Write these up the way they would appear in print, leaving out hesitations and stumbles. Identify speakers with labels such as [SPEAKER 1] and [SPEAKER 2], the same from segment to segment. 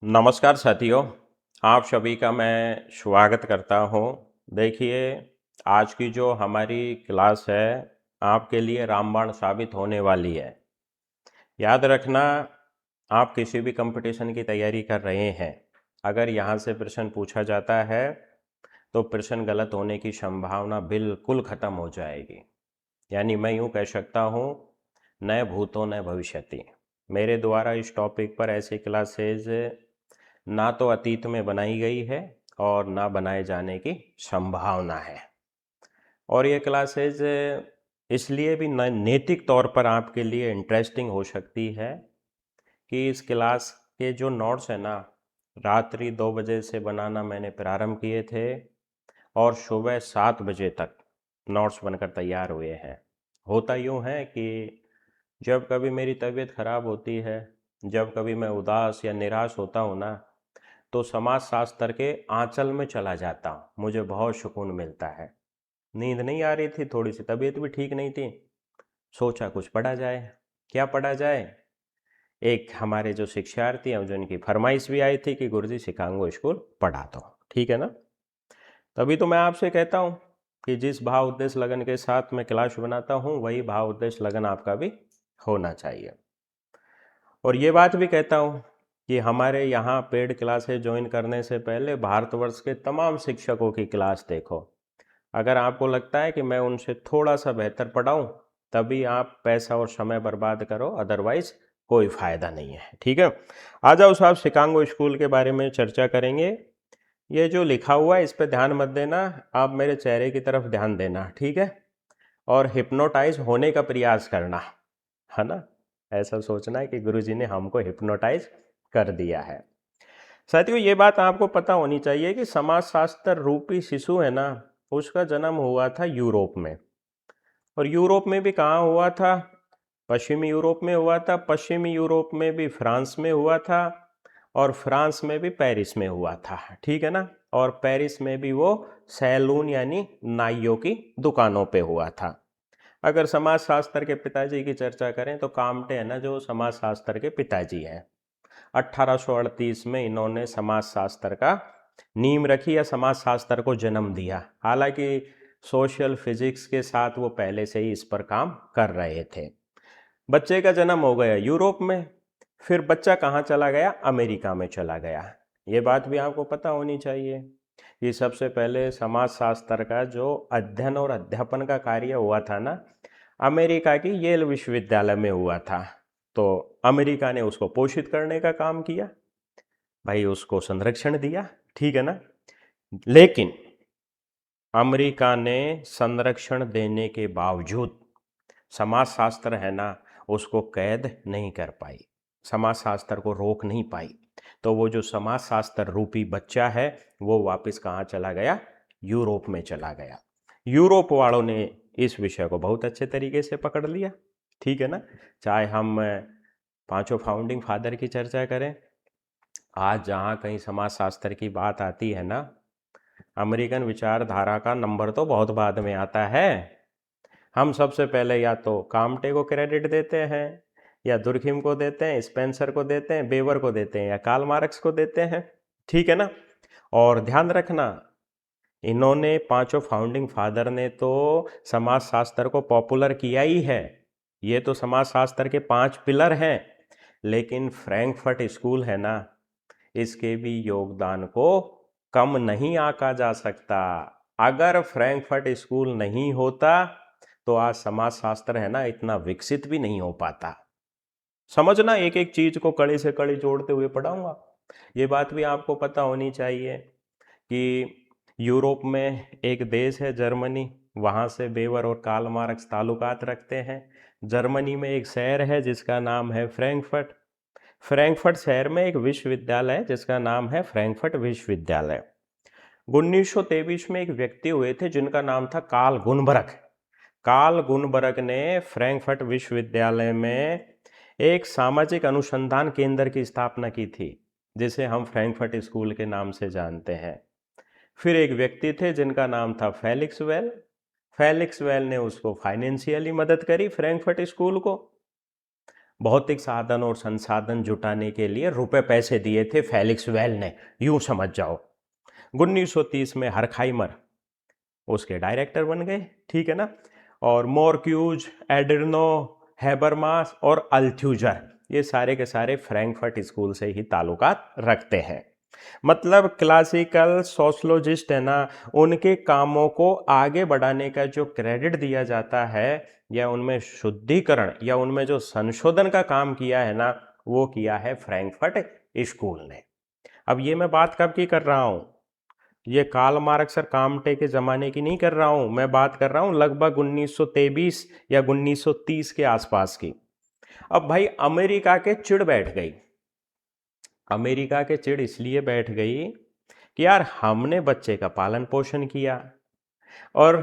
[SPEAKER 1] नमस्कार साथियों, आप सभी का मैं स्वागत करता हूँ। देखिए, आज की जो हमारी क्लास है, आपके लिए रामबाण साबित होने वाली है। याद रखना, आप किसी भी कंपटीशन की तैयारी कर रहे हैं, अगर यहाँ से प्रश्न पूछा जाता है, तो प्रश्न गलत होने की संभावना बिल्कुल ख़त्म हो जाएगी। यानी मैं यूँ कह सकता हूँ, न भूतो न भविष्यति। मेरे द्वारा इस टॉपिक पर ऐसी क्लासेज ना तो अतीत में बनाई गई है और ना बनाए जाने की संभावना है। और ये क्लासेज इसलिए भी नैतिक तौर पर आपके लिए इंटरेस्टिंग हो सकती है कि इस क्लास के जो नोट्स हैं ना, रात्रि 2 बजे से बनाना मैंने प्रारंभ किए थे और सुबह 7 बजे तक नोट्स बनकर तैयार हुए हैं। होता यूँ है कि जब कभी मेरी तबीयत खराब होती है, जब कभी मैं उदास या निराश होता हूँ ना, तो समाज शास्त्र के आंचल में चला जाता हूँ। मुझे बहुत सुकून मिलता है। नींद नहीं आ रही थी, थोड़ी सी तबीयत भी ठीक नहीं थी, सोचा कुछ पढ़ा जाए। क्या पढ़ा जाए? एक हमारे जो शिक्षार्थी हैं, जो इनकी फरमाइश भी आई थी कि गुरुजी सिकांगो स्कूल पढ़ा दो, ठीक है ना। तभी तो मैं आपसे कहता हूँ कि जिस भाव उद्देश्य लगन के साथ मैं क्लास बनाता हूँ, वही भाव उद्देश्य लगन आपका भी होना चाहिए। और ये बात भी कहता हूँ कि हमारे यहाँ पेड क्लासेस ज्वाइन करने से पहले भारतवर्ष के तमाम शिक्षकों की क्लास देखो। अगर आपको लगता है कि मैं उनसे थोड़ा सा बेहतर पढ़ाऊँ, तभी आप पैसा और समय बर्बाद करो, अदरवाइज कोई फ़ायदा नहीं है। ठीक है, आ जाओ साहब, शिकागो स्कूल के बारे में चर्चा करेंगे। ये जो लिखा हुआ है इस पर ध्यान मत देना, आप मेरे चेहरे की तरफ ध्यान देना, ठीक है। और हिप्नोटाइज होने का प्रयास करना, है ना। ऐसा सोचना है कि गुरुजी ने हमको हिप्नोटाइज कर दिया है। साथियों, ये बात आपको पता होनी चाहिए कि समाजशास्त्र रूपी शिशु है ना, उसका जन्म हुआ था यूरोप में। और यूरोप में भी कहाँ हुआ था? पश्चिमी यूरोप में हुआ था। पश्चिमी यूरोप में भी फ्रांस में हुआ था, और फ्रांस में भी पेरिस में हुआ था, ठीक है ना। और पेरिस में भी वो सैलून यानी नाइयों की दुकानों पे हुआ था। अगर समाजशास्त्र के पिताजी की चर्चा करें तो काम्टे है ना, जो समाजशास्त्र के पिताजी हैं। 1838 में इन्होंने समाजशास्त्र का नींव रखी या समाजशास्त्र को जन्म दिया। हालांकि सोशल फिजिक्स के साथ वो पहले से ही इस पर काम कर रहे थे। बच्चे का जन्म हो गया यूरोप में, फिर बच्चा कहाँ चला गया? अमेरिका में चला गया। ये बात भी आपको पता होनी चाहिए कि सबसे पहले समाजशास्त्र का जो अध्ययन और अध्यापन का कार्य हुआ था ना, अमेरिका की येल विश्वविद्यालय में हुआ था। तो अमेरिका ने उसको पोषित करने का काम किया, भाई उसको संरक्षण दिया, ठीक है ना। लेकिन अमेरिका ने संरक्षण देने के बावजूद समाजशास्त्र है ना, उसको कैद नहीं कर पाई, समाजशास्त्र को रोक नहीं पाई। तो वो जो समाजशास्त्र रूपी बच्चा है, वो वापस कहाँ चला गया? यूरोप में चला गया। यूरोप वालों ने इस विषय को बहुत अच्छे तरीके से पकड़ लिया, ठीक है ना। चाहे हम पांचों फाउंडिंग फादर की चर्चा करें, आज जहाँ कहीं समाजशास्त्र की बात आती है ना, अमेरिकन विचारधारा का नंबर तो बहुत बाद में आता है। हम सबसे पहले या तो काम्टे को क्रेडिट देते हैं, या दुर्खिम को देते हैं, स्पेंसर को देते हैं, बेवर को देते हैं, या कार्ल मार्क्स को देते हैं, ठीक है ना। और ध्यान रखना, इन्होंने पांचों फाउंडिंग फादर ने तो समाजशास्त्र को पॉपुलर किया ही है। ये तो समाजशास्त्र के 5 पिलर हैं। लेकिन फ्रैंकफर्ट स्कूल है ना, इसके भी योगदान को कम नहीं आंका जा सकता। अगर फ्रैंकफर्ट स्कूल नहीं होता तो आज समाजशास्त्र है ना, इतना विकसित भी नहीं हो पाता। समझना, एक एक चीज को कड़ी से कड़ी जोड़ते हुए पढ़ाऊंगा। ये बात भी आपको पता होनी चाहिए कि यूरोप में एक देश है जर्मनी, वहाँ से बेवर और कार्ल मार्क्स ताल्लुकात रखते हैं। जर्मनी में एक शहर है जिसका नाम है फ्रैंकफर्ट। फ्रैंकफर्ट शहर में एक विश्वविद्यालय है जिसका नाम है फ्रैंकफर्ट विश्वविद्यालय। 1923 में एक व्यक्ति हुए थे जिनका नाम था कार्ल गुनबर्ग। कार्ल गुनबर्ग ने फ्रैंकफर्ट विश्वविद्यालय में एक सामाजिक अनुसंधान केंद्र की स्थापना की थी, जिसे हम फ्रैंकफर्ट स्कूल के नाम से जानते हैं। फिर एक व्यक्ति थे जिनका नाम था फेलिक्स वेल। फेलिक्स वेल ने उसको फाइनेंशियली मदद करी, फ्रैंकफर्ट स्कूल को। भौतिक साधन और संसाधन जुटाने के लिए रुपए पैसे दिए थे फेलिक्स वेल ने, यूं समझ जाओ। 1930 में हरखाइमर उसके डायरेक्टर बन गए, ठीक है ना। और मोरक्यूज, एडर्नो, हैबरमास और अल्थ्यूजर ये सारे के सारे फ्रैंकफर्ट स्कूल से ही ताल्लुकात रखते हैं। मतलब क्लासिकल सोशलॉजिस्ट है ना, उनके कामों को आगे बढ़ाने का जो क्रेडिट दिया जाता है या उनमें शुद्धिकरण या उनमें जो संशोधन का काम किया है ना, वो किया है फ्रैंकफर्ट स्कूल ने। अब ये मैं बात कब की कर रहा हूं, ये कार्ल मार्क्स और काम्टे के ज़माने की नहीं कर रहा हूँ, मैं बात कर रहा हूँ लगभग 1923 या 1930 के आसपास की। अब भाई अमेरिका के चिढ़ बैठ गई। अमेरिका के चिढ़ इसलिए बैठ गई कि यार हमने बच्चे का पालन पोषण किया और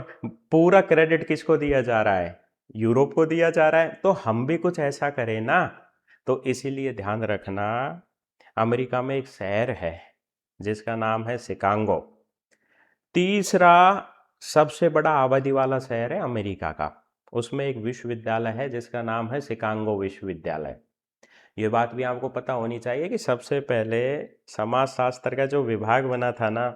[SPEAKER 1] पूरा क्रेडिट किसको दिया जा रहा है, यूरोप को दिया जा रहा है, तो हम भी कुछ ऐसा करें ना। तो इसीलिए ध्यान रखना, अमेरिका में एक शहर है जिसका नाम है शिकागो। तीसरा सबसे बड़ा आबादी वाला शहर है अमेरिका का, उसमें एक विश्वविद्यालय है जिसका नाम है शिकागो विश्वविद्यालय। ये बात भी आपको पता होनी चाहिए कि सबसे पहले समाजशास्त्र का जो विभाग बना था ना,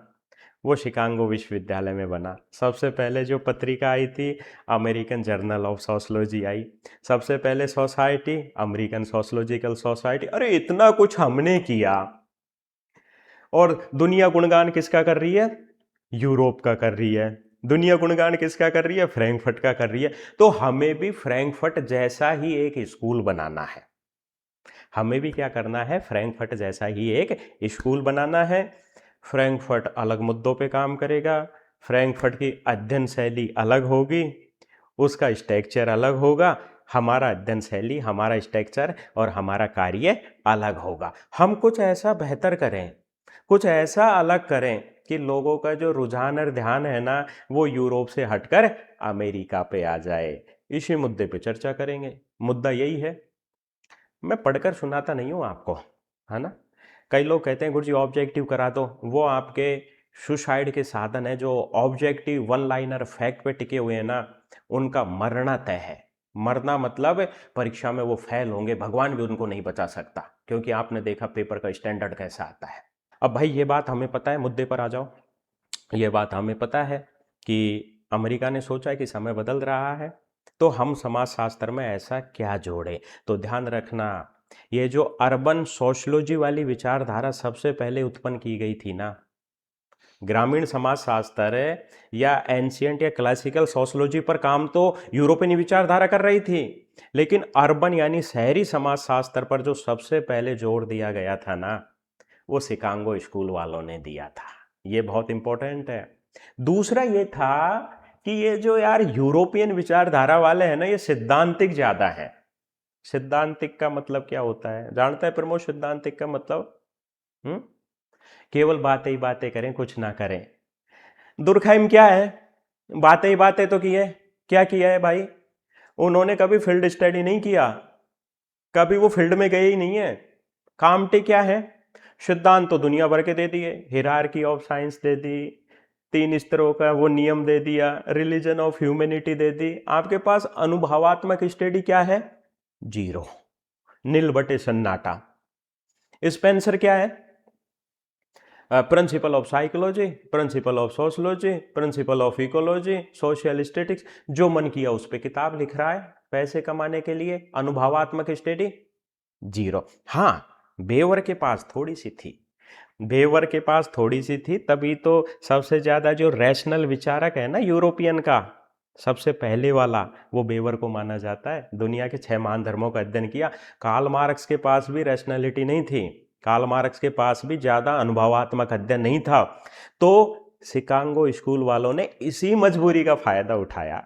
[SPEAKER 1] वो शिकागो विश्वविद्यालय में बना। सबसे पहले जो पत्रिका आई थी, अमेरिकन जर्नल ऑफ सोशलॉजी आई। सबसे पहले सोसाइटी, अमेरिकन सोशलॉजिकल सोसाइटी। अरे इतना कुछ हमने किया, और दुनिया गुणगान किसका कर रही है, यूरोप का कर रही है। दुनिया गुणगान किसका कर रही है, फ्रैंकफर्ट का कर रही है। तो हमें भी फ्रैंकफर्ट जैसा ही एक स्कूल बनाना है। हमें भी क्या करना है, फ्रैंकफर्ट जैसा ही एक स्कूल बनाना है। फ्रैंकफर्ट अलग मुद्दों पे काम करेगा, फ्रैंकफर्ट की अध्ययन शैली अलग होगी, उसका स्ट्रक्चर अलग होगा। हमारा अध्ययन शैली, हमारा स्ट्रक्चर और हमारा कार्य अलग होगा। हम कुछ ऐसा बेहतर करें, कुछ ऐसा अलग करें कि लोगों का जो रुझान और ध्यान है ना, वो यूरोप से हटकर अमेरिका पे आ जाए। इसी मुद्दे पे चर्चा करेंगे। मुद्दा यही है, मैं पढ़कर सुनाता नहीं हूँ आपको, है ना। कई लोग कहते हैं गुरु जी ऑब्जेक्टिव करा दो, वो आपके सुसाइड के साधन है। जो ऑब्जेक्टिव वन लाइनर फैक्ट पे टिके हुए हैं ना, उनका मरना तय है। मरना मतलब परीक्षा में वो फेल होंगे, भगवान भी उनको नहीं बचा सकता, क्योंकि आपने देखा पेपर का स्टैंडर्ड कैसा आता है। अब भाई ये बात हमें पता है, मुद्दे पर आ जाओ। ये बात हमें पता है कि अमेरिका ने सोचा है कि समय बदल रहा है, तो हम समाजशास्त्र में ऐसा क्या जोड़े। तो ध्यान रखना, ये जो अर्बन सोशलॉजी वाली विचारधारा सबसे पहले उत्पन्न की गई थी ना, ग्रामीण समाजशास्त्र या एंशियंट या क्लासिकल सोशलॉजी पर काम तो यूरोपियन विचारधारा कर रही थी, लेकिन अर्बन यानी शहरी समाजशास्त्र पर जो सबसे पहले जोर दिया गया था ना, वो शिकागो स्कूल वालों ने दिया था। ये बहुत इंपॉर्टेंट है। दूसरा ये था कि ये जो यार यूरोपियन विचारधारा वाले हैं ना, ये सिद्धांतिक ज्यादा है। सिद्धांतिक का मतलब क्या होता है, जानता है प्रमोद सिद्धांतिक का मतलब? हम्म, केवल बातें ही बातें करें, कुछ ना करें। दुर्खाइम क्या है, बातें ही बातें तो की है। क्या किया है भाई, उन्होंने कभी फील्ड स्टडी नहीं किया, कभी वो फील्ड में गए ही नहीं है। कामटे क्या है, सिद्धांत तो दुनिया भर के दे दिए, हिरार्की ऑफ साइंस दे दी, 3 स्तरों का वो नियम दे दिया, रिलीजन ऑफ ह्यूमैनिटी दे दी। आपके पास अनुभवात्मक स्टडी क्या है, जीरो, नील बटे सन्नाटा। स्पेंसर क्या है, principle of psychology, principle of sociology, principle of ecology, social statics. जो मन किया उस पर किताब लिख रहा है पैसे कमाने के लिए। अनुभवात्मक स्टडी जीरो। हाँ, बेवर के पास थोड़ी सी थी, बेवर के पास थोड़ी सी थी, तभी तो सबसे ज्यादा जो रैशनल विचारक है ना यूरोपियन का, सबसे पहले वाला वो बेवर को माना जाता है। दुनिया के 6 महान धर्मों का अध्ययन किया। कार्ल मार्क्स के पास भी रैशनैलिटी नहीं थी, कार्ल मार्क्स के पास भी ज्यादा अनुभवात्मक अध्ययन नहीं था। तो शिकागो स्कूल वालों ने इसी मजबूरी का फायदा उठाया।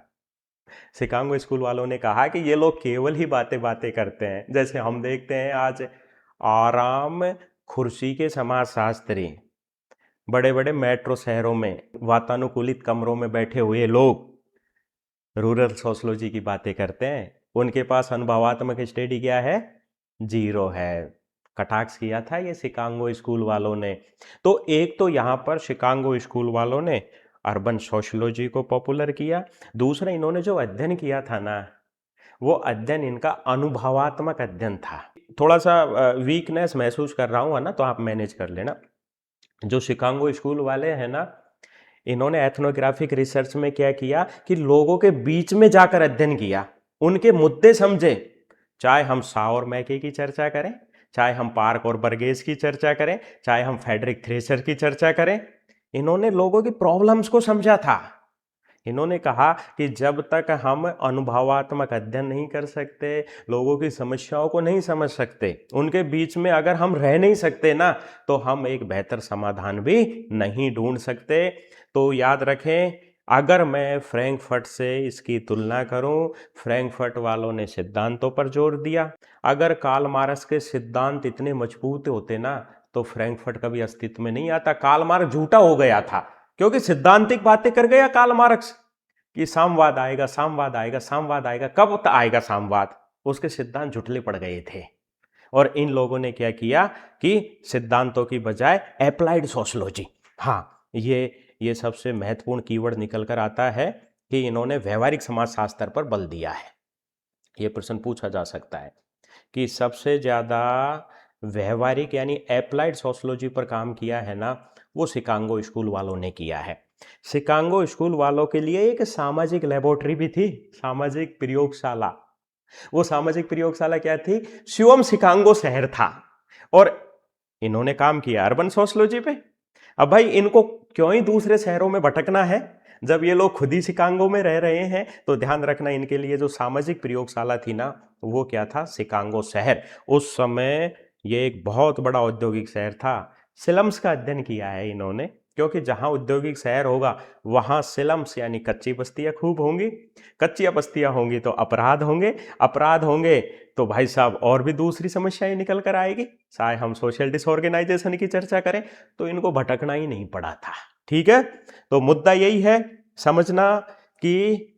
[SPEAKER 1] शिकागो स्कूल वालों ने कहा कि ये लोग केवल ही बातें बातें करते हैं। जैसे हम देखते हैं आज आराम कुर्सी के समाजशास्त्री बड़े बड़े मेट्रो शहरों में वातानुकूलित कमरों में बैठे हुए लोग रूरल सोशलॉजी की बातें करते हैं, उनके पास अनुभवात्मक स्टडी क्या है, जीरो है। कटाक्ष किया था ये शिकागो स्कूल वालों ने। तो एक तो यहाँ पर शिकागो स्कूल वालों ने अर्बन सोशलॉजी को पॉपुलर किया। दूसरा, इन्होंने जो अध्ययन किया था ना, वो अध्ययन इनका अनुभवात्मक अध्ययन था। थोड़ा सा वीकनेस महसूस कर रहा हूँ, है ना, तो आप मैनेज कर लेना। जो शिकागो स्कूल वाले हैं ना, इन्होंने एथनोग्राफिक रिसर्च में क्या किया कि लोगों के बीच में जाकर अध्ययन किया, उनके मुद्दे समझे। चाहे हम शॉ और मैके की चर्चा करें, चाहे हम पार्क और बर्गेस की चर्चा करें, चाहे हम फ्रेडरिक थ्रेसर की चर्चा करें, इन्होंने लोगों की प्रॉब्लम्स को समझा था। इन्होंने कहा कि जब तक हम अनुभवात्मक अध्ययन नहीं कर सकते, लोगों की समस्याओं को नहीं समझ सकते, उनके बीच में अगर हम रह नहीं सकते ना, तो हम एक बेहतर समाधान भी नहीं ढूंढ सकते। तो याद रखें, अगर मैं फ्रैंकफर्ट से इसकी तुलना करूं, फ्रैंकफर्ट वालों ने सिद्धांतों पर जोर दिया। अगर कार्ल मार्क्स के सिद्धांत इतने मजबूत होते ना, तो फ्रैंकफर्ट कभी अस्तित्व में नहीं आता। कार्ल मार्क्स झूठा हो गया था, क्योंकि सिद्धांतिक बातें कर गया कार्ल मार्क्स कि साम्यवाद आएगा, साम्यवाद आएगा, साम्यवाद आएगा। कब आएगा साम्यवाद? उसके सिद्धांत झुठले पड़ गए थे। और इन लोगों ने क्या किया कि सिद्धांतों की बजाय एप्लाइड सोशियोलॉजी, हाँ, ये सबसे महत्वपूर्ण कीवर्ड निकल कर आता है कि इन्होंने व्यवहारिक समाजशास्त्र पर बल दिया है। ये प्रश्न पूछा जा सकता है कि सबसे ज्यादा व्यवहारिक यानी एप्लाइड सोशियोलॉजी पर काम किया है ना, वो शिकागो स्कूल वालों ने किया है। शिकागो स्कूल वालों के लिए एक सामाजिक लेबोरेटरी भी थी, सामाजिक प्रयोगशाला। वो सामाजिक प्रयोगशाला क्या थी? शिवम शिकागो शहर था, और इन्होंने काम किया अर्बन सोशियोलॉजी पे। अब भाई इनको क्यों ही दूसरे शहरों में भटकना है, जब ये लोग खुद ही शिकागो में रह रहे हैं। तो ध्यान रखना, इनके लिए जो सामाजिक प्रयोगशाला थी ना, वो क्या था? शिकागो शहर। उस समय ये एक बहुत बड़ा औद्योगिक शहर था। स्लम्स का अध्ययन किया है इन्होंने, क्योंकि जहां औद्योगिक शहर होगा वहां स्लम्स यानी कच्ची बस्तियां खूब होंगी। कच्ची बस्तियां होंगी तो अपराध होंगे, अपराध होंगे तो भाई साहब और भी दूसरी समस्याएं निकल कर आएगी। चाहे हम सोशल डिसऑर्गेनाइजेशन की चर्चा करें, तो इनको भटकना ही नहीं पड़ा था। ठीक है, तो मुद्दा यही है समझना कि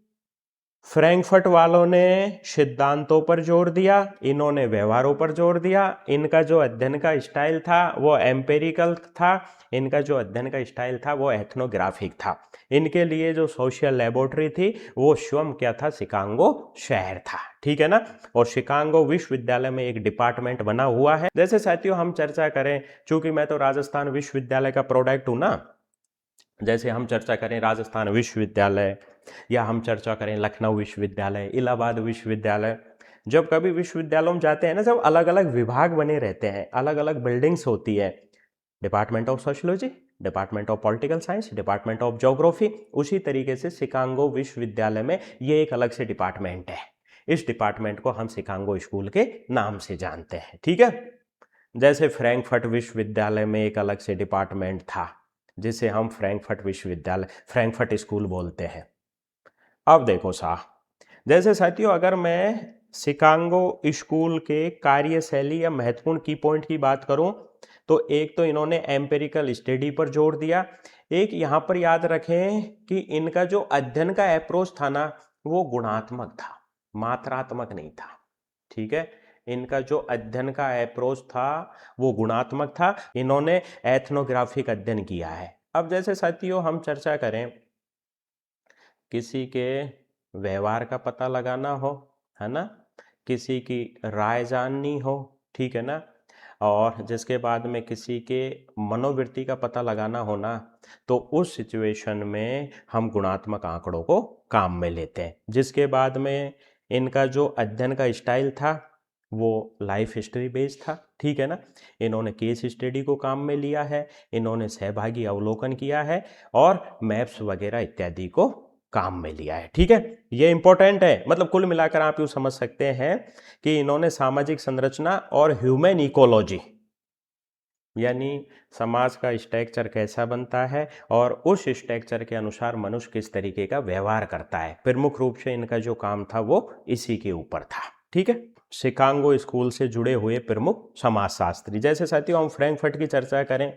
[SPEAKER 1] फ्रैंकफर्ट वालों ने सिद्धांतों पर जोर दिया, इन्होंने व्यवहारों पर जोर दिया। इनका जो अध्ययन का स्टाइल था वो एम्पेरिकल था, इनका जो अध्ययन का स्टाइल था वो एथनोग्राफिक था। इनके लिए जो सोशल लेबोरेटरी थी वो स्वयं क्या था? शिकागो शहर था। ठीक है ना। और शिकागो विश्वविद्यालय में एक डिपार्टमेंट बना हुआ है। जैसे साथियों हम चर्चा करें, चूंकि मैं तो राजस्थान विश्वविद्यालय का प्रोडक्ट हूं ना, जैसे हम चर्चा करें राजस्थान विश्वविद्यालय, या हम चर्चा करें लखनऊ विश्वविद्यालय, इलाहाबाद विश्वविद्यालय, जब कभी विश्वविद्यालयों में जाते हैं ना, जब अलग अलग विभाग बने रहते हैं, अलग अलग बिल्डिंग्स होती है, department of sociology, department of political science, department of geography, उसी तरीके से शिकागो विश्वविद्यालय में ये एक अलग से डिपार्टमेंट है। इस डिपार्टमेंट को हम शिकागो स्कूल के नाम से जानते हैं। ठीक है। जैसे फ्रैंकफर्ट विश्वविद्यालय में एक अलग से डिपार्टमेंट था, जिसे हम फ्रैंकफर्ट विश्वविद्यालय, फ्रैंकफर्ट स्कूल बोलते हैं। अब देखो साहब, जैसे साथियों अगर मैं शिकागो स्कूल के कार्यशैली या महत्वपूर्ण की पॉइंट की बात करूं, तो एक तो इन्होंने एम्पेरिकल स्टडी पर जोर दिया। एक यहां पर याद रखें कि इनका जो अध्ययन का अप्रोच था ना, वो गुणात्मक था, मात्रात्मक नहीं था। ठीक है, इनका जो अध्ययन का अप्रोच था वो गुणात्मक था। इन्होंने एथनोग्राफिक अध्ययन किया है। अब जैसे साथियों हम चर्चा करें, किसी के व्यवहार का पता लगाना हो, है ना, किसी की राय जाननी हो, ठीक है ना, और जिसके बाद में किसी के मनोवृत्ति का पता लगाना हो ना, तो उस सिचुएशन में हम गुणात्मक आंकड़ों को काम में लेते हैं। जिसके बाद में इनका जो अध्ययन का स्टाइल था वो लाइफ हिस्ट्री बेस्ड था। ठीक है ना, इन्होंने केस स्टडी को काम में लिया है, इन्होंने सहभागी अवलोकन किया है, और मैप्स वगैरह इत्यादि को काम में लिया है। ठीक है, ये इंपॉर्टेंट है। मतलब कुल मिलाकर आप यूं समझ सकते हैं कि इन्होंने सामाजिक संरचना और ह्यूमन इकोलॉजी, यानी समाज का स्ट्रक्चर कैसा बनता है और उस स्ट्रक्चर के अनुसार मनुष्य किस तरीके का व्यवहार करता है, प्रमुख रूप से इनका जो काम था वो इसी के ऊपर था। ठीक है, शिकागो स्कूल से जुड़े हुए प्रमुख समाजशास्त्री, जैसे साथियों हम फ्रैंकफर्ट की चर्चा करें,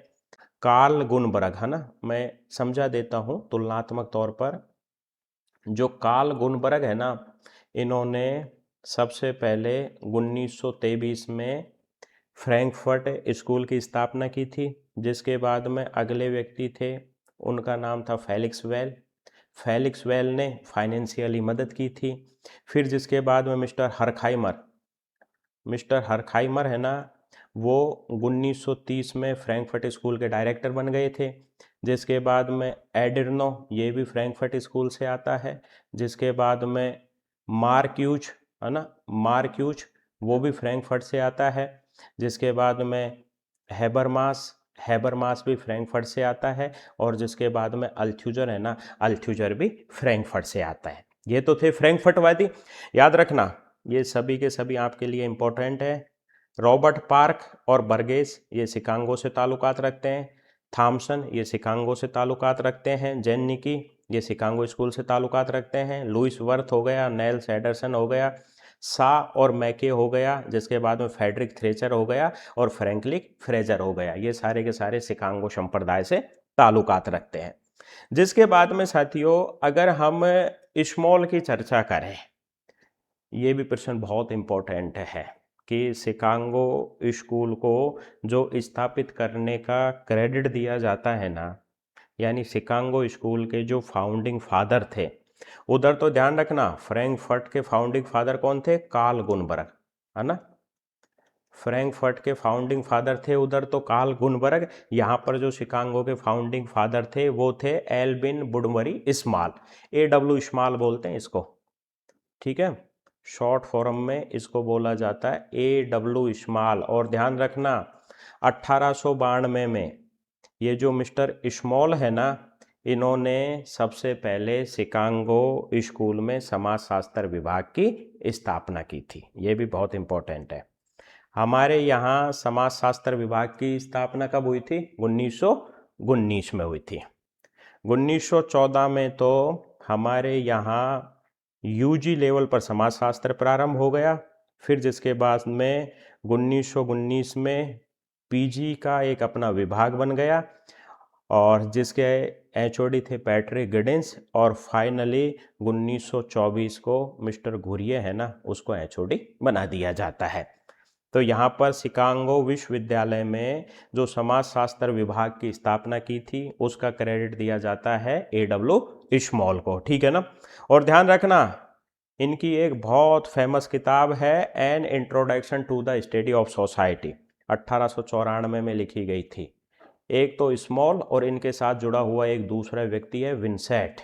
[SPEAKER 1] कार्ल गुनबर्ग, है ना, मैं समझा देता हूं तुलनात्मक तौर पर। जो कार्ल गुनबर्ग है ना, इन्होंने सबसे पहले 1923 में फ्रैंकफर्ट स्कूल की स्थापना की थी। जिसके बाद में अगले व्यक्ति थे, उनका नाम था फेलिक्स वेल। फेलिक्स वेल ने फाइनेंशियली मदद की थी। फिर जिसके बाद में मिस्टर हरखाइमर है ना, वो 1930 में फ्रैंकफर्ट स्कूल के डायरेक्टर बन गए थे। जिसके बाद में एडिर्नो, ये भी फ्रैंकफर्ट स्कूल से आता है। जिसके बाद में मार्क्यूच है ना, मार्क्यूच वो भी फ्रैंकफर्ट से आता है। जिसके बाद में हैबरमास, हैबरमास भी फ्रैंकफर्ट से आता है। और जिसके बाद में अल्थ्यूजर है ना, अल्थ्यूजर भी फ्रैंकफर्ट से आता है। ये तो थे फ्रैंकफर्टवादी। याद रखना ये सभी के सभी आपके लिए इम्पोर्टेंट है। रॉबर्ट पार्क और बर्गेस ये शिकागो से ताल्लुकात रखते हैं। थॉमसन ये शिकागो से ताल्लुकात रखते हैं। जेन निकी ये शिकागो स्कूल से ताल्लुकात रखते हैं। लुइस वर्थ हो गया, नेल्स एडरसन हो गया, सा और मैके हो गया, जिसके बाद में फेडरिक थ्रेचर हो गया और फ्रैंकलिन फ्रेजर हो गया। ये सारे के सारे शिकागो संप्रदाय से ताल्लुकात रखते हैं। जिसके बाद में साथियों अगर हम स्मॉल की चर्चा करें, ये भी प्रश्न बहुत इम्पोर्टेंट है कि शिकागो स्कूल को जो स्थापित करने का क्रेडिट दिया जाता है ना, यानी शिकागो स्कूल के जो फाउंडिंग फादर थे, उधर तो ध्यान रखना फ्रैंकफर्ट के फाउंडिंग फादर कौन थे, कार्ल गुनबर्ग है ना। फ्रैंकफर्ट के फाउंडिंग फादर थे उधर तो कार्ल गुनबर्ग। यहाँ पर जो शिकागो के फाउंडिंग फादर थे वो थे एल्बिन वुडबरी स्मॉल, AW स्मॉल बोलते हैं इसको, ठीक है। शॉर्ट फॉर्म में इसको बोला जाता है AW स्मॉल। और ध्यान रखना 1892 में ये जो मिस्टर स्मॉल है ना, इन्होंने सबसे पहले शिकागो स्कूल में समाजशास्त्र विभाग की स्थापना की थी। ये भी बहुत इंपॉर्टेंट है। हमारे यहाँ समाजशास्त्र विभाग की स्थापना कब हुई थी, 1919 में हुई थी। 1914 में तो हमारे यहाँ UG लेवल पर समाजशास्त्र प्रारंभ हो गया। फिर जिसके बाद में 1919 में PG का एक अपना विभाग बन गया और जिसके HOD थे पैट्रिक गिडिंस। और फाइनली 1924 को मिस्टर घुरिये है ना, उसको HOD बना दिया जाता है। तो यहाँ पर शिकागो विश्वविद्यालय में जो समाजशास्त्र विभाग की स्थापना की थी उसका क्रेडिट दिया जाता है AW स्मॉल को, ठीक है ना। और ध्यान रखना इनकी एक बहुत फेमस किताब है an introduction to the study of society, 1894 में लिखी गई थी। एक तो स्मॉल और इनके साथ जुड़ा हुआ एक दूसरा व्यक्ति है विंसेंट।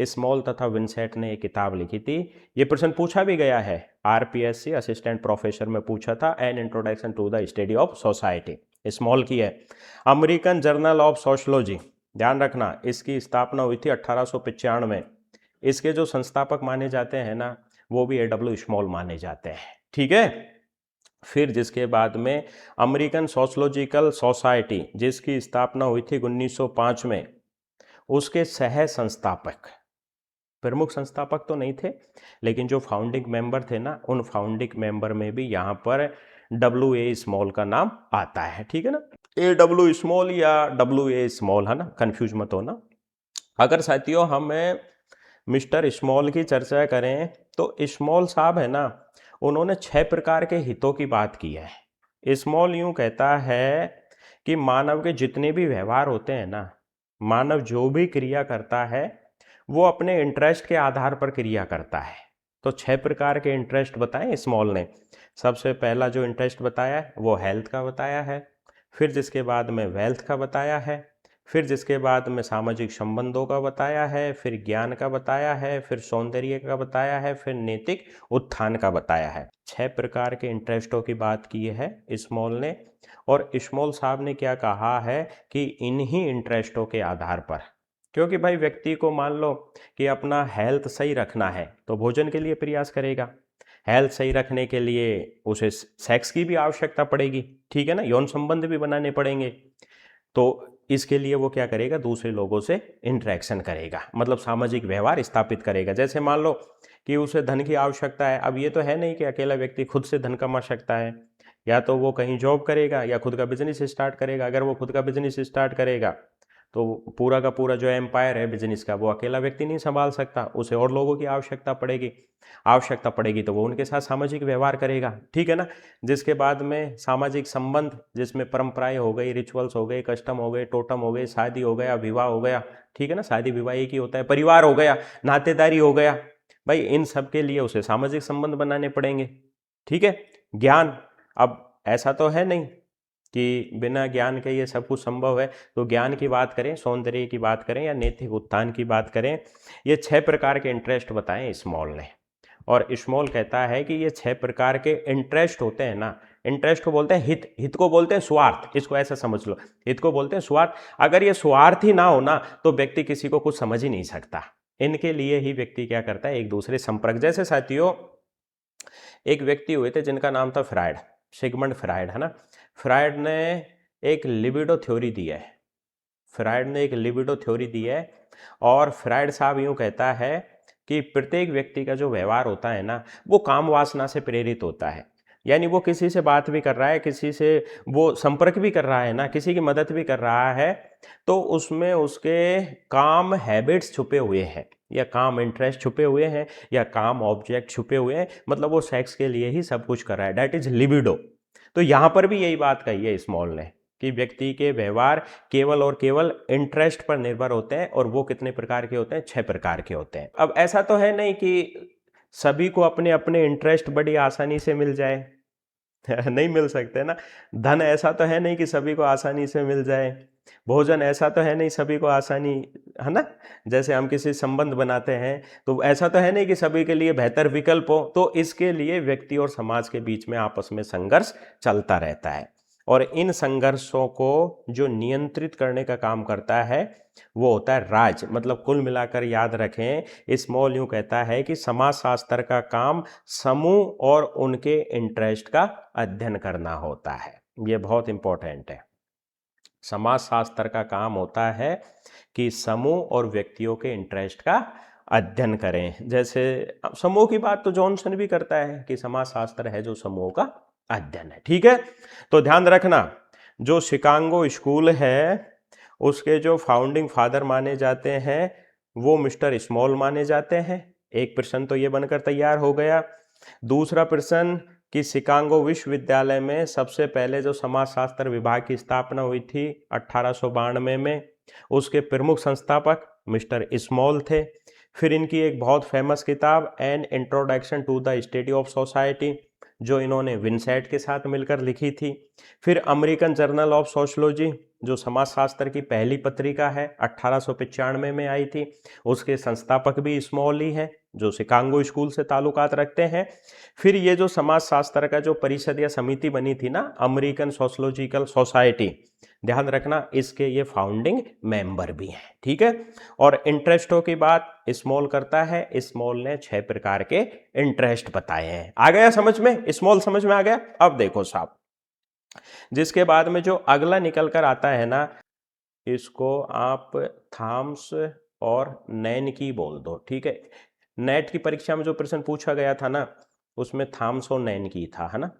[SPEAKER 1] स्मॉल तथा विंसेंट ने एक किताब लिखी थी। ये प्रश्न पूछा भी गया है, RPSC असिस्टेंट प्रोफेसर में पूछा था, an introduction to the study of society, Small की है। अमेरिकन जर्नल ऑफ सोशलॉजी, ध्यान रखना इसकी स्थापना हुई थी 1895 में। इसके जो संस्थापक माने जाते हैं ना, वो भी AW स्मॉल माने जाते हैं, ठीक है। फिर जिसके बाद में अमेरिकन सोशलॉजिकल सोसाइटी, जिसकी स्थापना हुई थी 1905 में, उसके सह संस्थापक, प्रमुख संस्थापक तो नहीं थे लेकिन जो फाउंडिंग मेंबर थे ना, उन फाउंडिंग मेंबर में भी यहाँ पर WA स्मॉल का नाम आता है, ठीक है ना। AW स्मॉल या WA स्मॉल है ना, कंफ्यूज मत होना। अगर साथियों हम मिस्टर स्मॉल की चर्चा करें तो स्मॉल साहब है ना, उन्होंने 6 प्रकार के हितों की बात की है। स्मॉल यूं कहता है कि मानव के जितने भी व्यवहार होते हैं ना, मानव जो भी क्रिया करता है वो अपने इंटरेस्ट के आधार पर क्रिया करता है। तो 6 प्रकार के इंटरेस्ट बताए स्मॉल ने। सबसे पहला जो इंटरेस्ट बताया है वो हेल्थ का बताया है। फिर जिसके बाद में वेल्थ का बताया है। फिर जिसके बाद में सामाजिक संबंधों का बताया है। फिर ज्ञान का बताया है। फिर सौंदर्य का बताया है। फिर नैतिक उत्थान का बताया है। 6 प्रकार के इंटरेस्टों की बात की है स्मॉल ने। और स्मॉल साहब ने क्या कहा है कि इन्हीं इंटरेस्टों के आधार पर, क्योंकि भाई व्यक्ति को मान लो कि अपना हेल्थ सही रखना है तो भोजन के लिए प्रयास करेगा, हेल्थ सही रखने के लिए उसे सेक्स की भी आवश्यकता पड़ेगी, ठीक है ना, यौन संबंध भी बनाने पड़ेंगे। तो इसके लिए वो क्या करेगा, दूसरे लोगों से इंटरेक्शन करेगा, मतलब सामाजिक व्यवहार स्थापित करेगा। जैसे मान लो कि उसे धन की आवश्यकता है, अब ये तो है नहीं कि अकेला व्यक्ति खुद से धन कमा सकता है, या तो वो कहीं जॉब करेगा या खुद का बिजनेस स्टार्ट करेगा। अगर वो खुद का बिजनेस स्टार्ट करेगा तो पूरा का पूरा जो एम्पायर है बिजनेस का वो अकेला व्यक्ति नहीं संभाल सकता, उसे और लोगों की आवश्यकता पड़ेगी तो वो उनके साथ सामाजिक व्यवहार करेगा, ठीक है ना। जिसके बाद में सामाजिक संबंध, जिसमें परंपराएं हो गई, रिचुअल्स हो गए, कस्टम हो गए, टोटम हो गए, शादी हो गया, विवाह हो गया, ठीक है ना, शादी विवाह एक ही होता है, परिवार हो गया, नातेदारी हो गया, भाई इन सब के लिए उसे सामाजिक संबंध बनाने पड़ेंगे, ठीक है। ज्ञान, अब ऐसा तो है नहीं कि बिना ज्ञान के ये सब कुछ संभव है, तो ज्ञान की बात करें, सौंदर्य की बात करें या नैतिक उत्थान की बात करें, ये 6 प्रकार के इंटरेस्ट बताएं स्मॉल ने। और स्मॉल कहता है कि ये 6 प्रकार के इंटरेस्ट होते हैं ना, इंटरेस्ट को बोलते हैं हित, हित को बोलते हैं स्वार्थ, इसको ऐसा समझ लो, हित को बोलते हैं स्वार्थ। अगर ये स्वार्थ ही ना हो ना तो व्यक्ति किसी को कुछ समझ ही नहीं सकता। इनके लिए ही व्यक्ति क्या करता है, एक दूसरे संपर्क। जैसे साथियों, एक व्यक्ति हुए थे जिनका नाम था फ्रायड, सिगमंड फ्रायड, है ना। फ्रायड ने एक लिबिडो थ्योरी दी है, फ्रायड ने एक लिबिडो थ्योरी दी है। और फ्रायड साहब यूं कहता है कि प्रत्येक व्यक्ति का जो व्यवहार होता है ना वो काम वासना से प्रेरित होता है। यानी वो किसी से बात भी कर रहा है, किसी से वो संपर्क भी कर रहा है ना, किसी की मदद भी कर रहा है, तो उसमें उसके काम हैबिट्स छुपे हुए हैं या काम इंटरेस्ट छुपे हुए हैं या काम ऑब्जेक्ट छुपे हुए हैं, मतलब वो सेक्स के लिए ही सब कुछ कर रहा है, दैट इज लिबिडो। तो यहाँ पर भी यही बात कही है स्मॉल ने कि व्यक्ति के व्यवहार केवल और केवल इंटरेस्ट पर निर्भर होते हैं, और वो कितने प्रकार के होते हैं, 6 प्रकार के होते हैं। अब ऐसा तो है नहीं कि सभी को अपने अपने इंटरेस्ट बड़ी आसानी से मिल जाए नहीं मिल सकते ना। धन ऐसा तो है नहीं कि सभी को आसानी से मिल जाए, भोजन ऐसा तो है नहीं सभी को आसानी, है ना। जैसे हम किसी संबंध बनाते हैं तो ऐसा तो है नहीं कि सभी के लिए बेहतर विकल्प हो, तो इसके लिए व्यक्ति और समाज के बीच में आपस में संघर्ष चलता रहता है। और इन संघर्षों को जो नियंत्रित करने का काम करता है वो होता है राज। मतलब कुल मिलाकर याद रखें, स्मॉल यूं कहता है कि समाजशास्त्र का काम समूह और उनके इंटरेस्ट का अध्ययन करना होता है। ये बहुत इंपॉर्टेंट है। समाजशास्त्र का काम होता है कि समूह और व्यक्तियों के इंटरेस्ट का अध्ययन करें। जैसे समूह की बात तो जॉनसन भी करता है कि समाजशास्त्र है जो समूह का अध्ययन है, ठीक है। तो ध्यान रखना, जो शिकागो स्कूल है उसके जो फाउंडिंग फादर माने जाते हैं वो मिस्टर स्मॉल माने जाते हैं। एक प्रश्न तो ये बनकर तैयार हो गया। दूसरा प्रश्न कि शिकागो विश्वविद्यालय में सबसे पहले जो समाजशास्त्र विभाग की स्थापना हुई थी 1892 में, उसके प्रमुख संस्थापक मिस्टर स्मॉल थे। फिर इनकी एक बहुत फेमस किताब an introduction to the study of society जो इन्होंने विंसेंट के साथ मिलकर लिखी थी। फिर अमेरिकन जर्नल ऑफ सोशोलॉजी जो समाजशास्त्र की पहली पत्रिका है 1895 में आई थी, उसके संस्थापक भी स्मॉल ही हैं जो शिकागो स्कूल से ताल्लुकात रखते हैं। फिर ये जो समाजशास्त्र का जो परिषद या समिति बनी थी ना, अमेरिकन सोशोलॉजिकल सोसाइटी, ध्यान रखना इसके ये फाउंडिंग मेंबर भी हैं, ठीक है। और इंटरेस्टों की बात स्मॉल करता है, स्मॉल ने 6 प्रकार के इंटरेस्ट बताए हैं। आ गया समझ में, स्मॉल समझ में आ गया। अब देखो साहब, जिसके बाद में जो अगला निकल कर आता है ना, इसको आप थॉम्स और नैन की बोल दो, ठीक है। नेट की परीक्षा में जो प्रश्न पूछा गया था ना उसमें थॉम्स और नैन की था, है ना।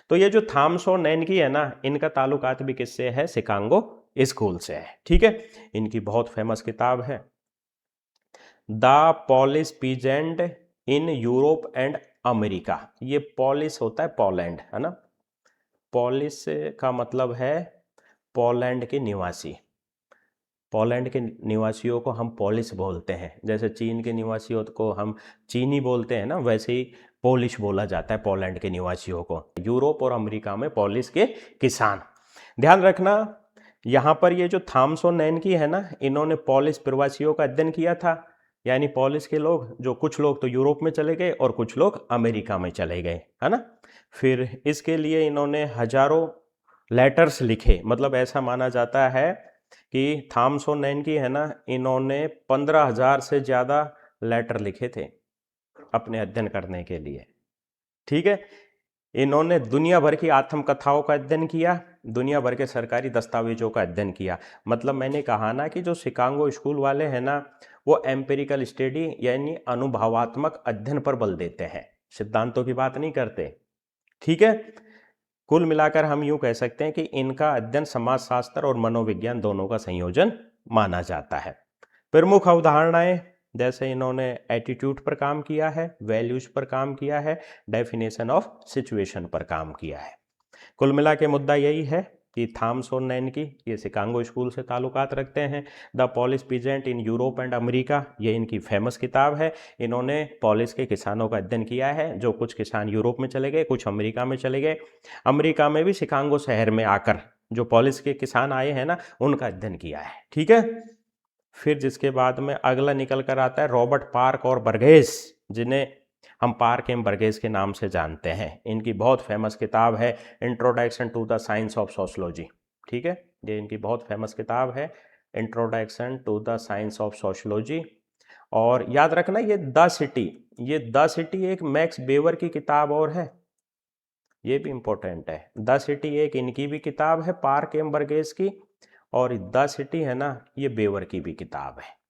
[SPEAKER 1] तो ये जो थॉम्स और नैन की है ना, इनका ताल्लुकात भी किससे है, शिकागो स्कूल से है, ठीक है। इनकी बहुत फेमस किताब है the polish peasant in Europe and America. ये पॉलिश होता है पोलैंड, है ना। पॉलिश का मतलब है पोलैंड के निवासी। पोलैंड के निवासियों को हम पोलिश बोलते हैं, जैसे चीन के निवासियों को हम चीनी बोलते हैं ना, वैसे ही पोलिश बोला जाता है पोलैंड के निवासियों को। यूरोप और अमेरिका में पोलिश के किसान। ध्यान रखना, यहाँ पर ये जो थॉम्स और नैन की है ना, इन्होंने पोलिश प्रवासियों का अध्ययन किया था। यानी पोलिश के लोग, जो कुछ लोग तो यूरोप में चले गए और कुछ लोग अमेरिका में चले गए, है ना। फिर इसके लिए इन्होंने हजारों लेटर्स लिखे। मतलब ऐसा माना जाता है कि थॉम्स और नैन की है ना, इन्होंने 15,000 से ज़्यादा लेटर लिखे थे अपने अध्ययन करने के लिए, ठीक है। इन्होंने दुनिया भर की आत्मकथाओं का अध्ययन किया, दुनिया भर के सरकारी दस्तावेजों का अध्ययन किया। मतलब मैंने कहा ना कि जो शिकागो स्कूल वाले हैं ना, वो एम्पिरिकल स्टडी यानी अनुभवात्मक अध्ययन पर बल देते हैं, सिद्धांतों की बात नहीं करते, ठीक है। कुल मिलाकर हम यूं कह सकते हैं कि इनका अध्ययन समाजशास्त्र और मनोविज्ञान दोनों का संयोजन माना जाता है। प्रमुख अवधारणाएं, जैसे इन्होंने एटीट्यूड पर काम किया है, वैल्यूज पर काम किया है, डेफिनेशन ऑफ सिचुएशन पर काम किया है। कुल मिला के मुद्दा यही है कि थॉमस और नैनकी ये शिकागो स्कूल से ताल्लुकात रखते हैं। The polish peasant in Europe and America, ये इनकी फेमस किताब है। इन्होंने पॉलिश के किसानों का अध्ययन किया है, जो कुछ किसान यूरोप में चले गए, कुछ अमेरिका में चले गए। अमेरिका में भी शिकागो शहर में आकर जो पॉलिश के किसान आए हैं ना, उनका अध्ययन किया है। ठीक है। फिर जिसके बाद में अगला निकल कर आता है रॉबर्ट पार्क और बर्गेस, जिन्हें हम पार्क एम बर्गेस के नाम से जानते हैं। इनकी बहुत फेमस किताब है introduction to the science of sociology. ठीक है, ये इनकी बहुत फेमस किताब है introduction to the science of sociology. और याद रखना ये द सिटी एक मैक्स वेबर की किताब और है, ये भी इंपॉर्टेंट है। द सिटी एक इनकी भी किताब है पार्क एम बर्गेस की, और द सिटी है ना, ये वेबर की भी किताब है।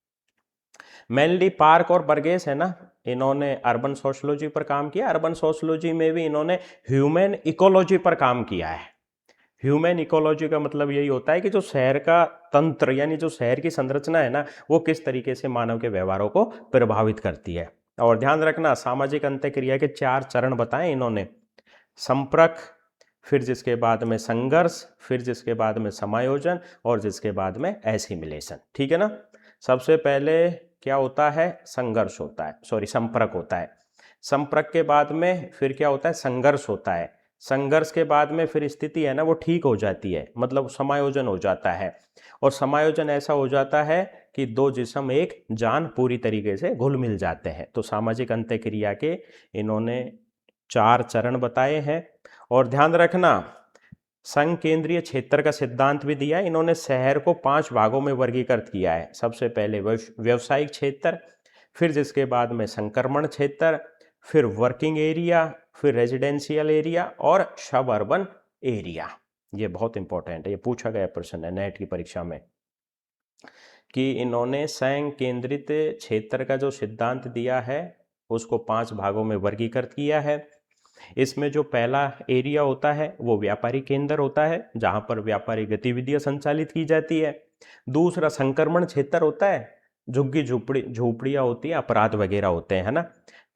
[SPEAKER 1] मेनली पार्क और बर्गेस है ना, इन्होंने अर्बन सोशोलॉजी पर काम किया। अर्बन सोशोलॉजी में भी इन्होंने ह्यूमन इकोलॉजी पर काम किया है। ह्यूमन इकोलॉजी का मतलब यही होता है कि जो शहर का तंत्र, यानी जो शहर की संरचना है ना, वो किस तरीके से मानव के व्यवहारों को प्रभावित करती है। और ध्यान रखना, सामाजिक अंत्यक्रिया के 4 चरण बताए इन्होंने। संपर्क, फिर जिसके बाद में संघर्ष, फिर जिसके बाद में समायोजन, और जिसके बाद में एसिमिलेशन। ठीक है ना। सबसे पहले क्या होता है, संघर्ष होता है, संपर्क होता है। संपर्क के बाद में फिर क्या होता है, संघर्ष होता है। संघर्ष के बाद में फिर स्थिति है ना, वो ठीक हो जाती है, मतलब समायोजन हो जाता है। और समायोजन ऐसा हो जाता है कि 2 जिस्म एक जान पूरी तरीके से घुल मिल जाते हैं। तो सामाजिक अंत्यक्रिया के इन्होंने 4 चरण बताए हैं। और ध्यान रखना, संघ केंद्रीय क्षेत्र का सिद्धांत भी दिया है इन्होंने। शहर को 5 भागों में वर्गीकृत किया है। सबसे पहले व्यवसायिक क्षेत्र, फिर जिसके बाद में संक्रमण क्षेत्र, फिर वर्किंग एरिया, फिर रेजिडेंशियल एरिया, और सब अर्बन एरिया। ये बहुत इंपॉर्टेंट है, ये पूछा गया प्रश्न है नेट की परीक्षा में, कि इन्होंने संघ केंद्रित क्षेत्र का जो सिद्धांत दिया है उसको 5 भागों में वर्गीकृत किया है। इसमें जो पहला एरिया होता है वो व्यापारी केंद्र होता है, जहां पर व्यापारी गतिविधियां संचालित की जाती है। दूसरा संक्रमण क्षेत्र होता है, झुग्गी झोपड़ियां होती है, अपराध वगैरह होते हैं, है ना।